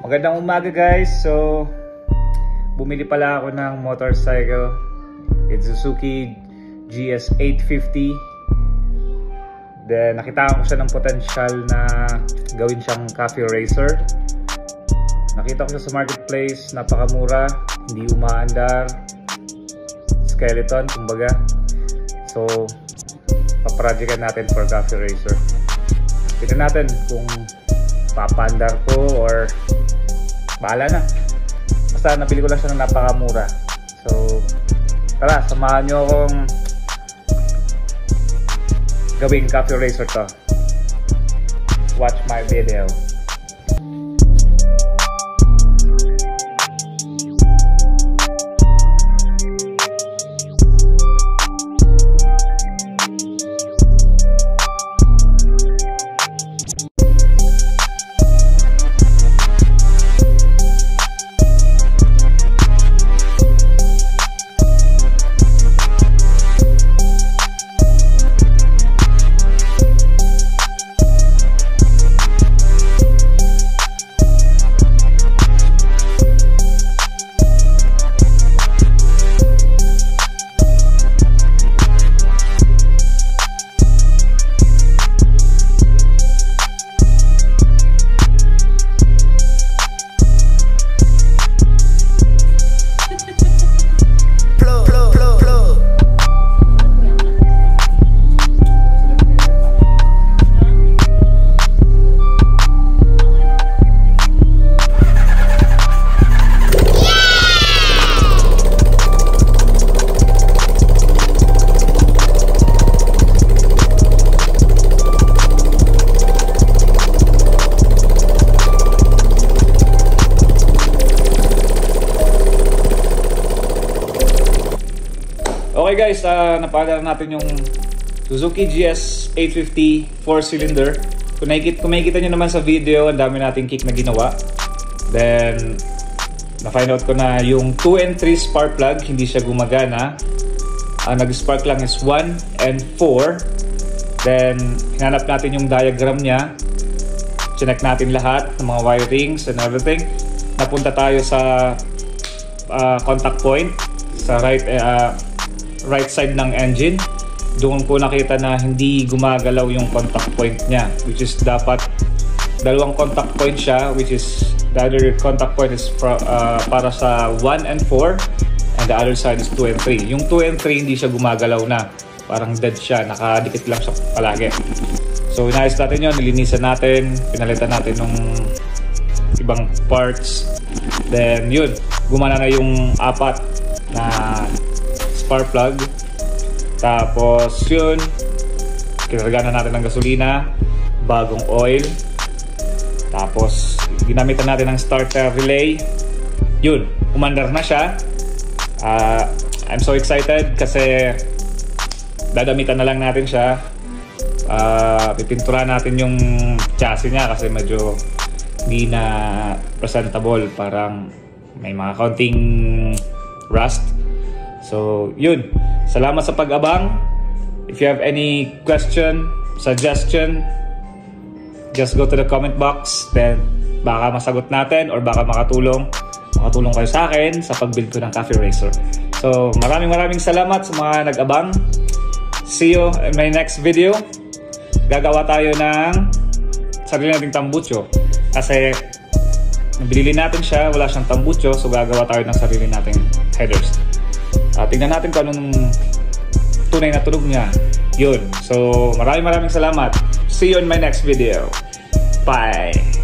Magandang umaga guys. So bumili pala ako ng motorcycle. It's Suzuki GS850. Then nakita ko siya ng potential na gawin siyang cafe racer. Nakita ko siya sa marketplace, napakamura, hindi umaandar, skeleton kumbaga. So paprojectan natin for cafe racer. Tignan natin kung papaandar ko or bahala na. Basta nabili ko lang siya ng napakamura. So tara, samahan nyo akong gawing cafe racer to. Watch my video. Okay guys, napaandar natin yung Suzuki GS850 4-cylinder. Kung makikita nyo naman sa video, ang dami nating kick na ginawa. Then na-find out ko na yung 2 and 3 spark plug hindi siya gumagana. Ang nag-spark lang is 1 and 4. Then hinanap natin yung diagram niya, chinek natin lahat ng mga wirings and everything. Napunta tayo sa contact point sa right side ng engine. Doon ko nakita na hindi gumagalaw yung contact point niya, which is dapat dalawang contact point siya, which is the other contact point is para sa 1 and 4 and the other side is 2 and 3. Yung 2 and 3 hindi siya gumagalaw na, parang dead siya, nakadikit lang siya palagi. So inayos natin yun, nilinisan natin, pinalitan natin ng ibang parts. Then yun, gumana na yung 4 na spark plug. Tapos yun, kinarga na natin ng gasolina, bagong oil. Tapos ginamitan natin ng starter relay. Yun, umandar na siya. I'm so excited kasi dadamitan na lang natin siya. Pipintura natin yung chassis niya kasi medyo hindi na presentable, parang may mga kaunting rust. So yun, salamat sa pag-abang. If you have any question, suggestion, just go to the comment box. Then baka masagot natin or baka makatulong kayo sa akin sa pag-build ko ng cafe racer. So maraming salamat sa mga nag-abang. See you in my next video. Gagawa tayo ng sarili nating tambucho kasi nabili natin siya, wala siyang tambucho. So gagawa tayo ng sarili nating headers. Tingnan natin kung anong tunay na tunog niya. Yun. So maraming salamat. See you in my next video. Bye!